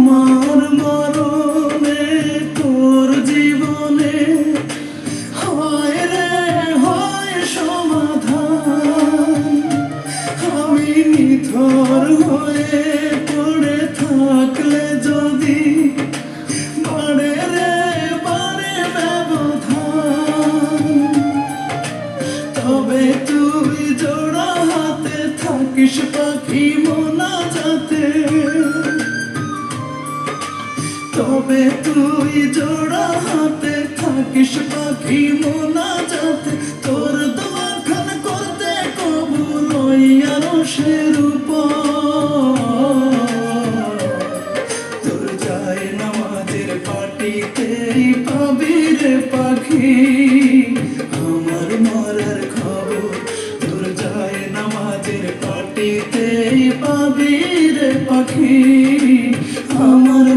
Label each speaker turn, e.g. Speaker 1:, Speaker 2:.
Speaker 1: আমার মরণে তোর জীবনে হয় রে হয় সমাধান। আমি নিথর হয়ে পড়ে থাকলে যদি বাড়ে রে বাড়ে ব্যবধান, তবে তুই জোড়া হাতে থাকিস পাখি মোনাজাতে, তবে তুই জোড়া হাতে থাকিস পাখি মোনাজাতে। তোর দোয়াখান করতে কবুল হইয়া রসের উপর, তোর যায় নামাজের পাটিতেই পাবি রে পাখি আমার মরার খবর। তোর যায় নামাজের পাটিতেই পাবি রে পাখি আমার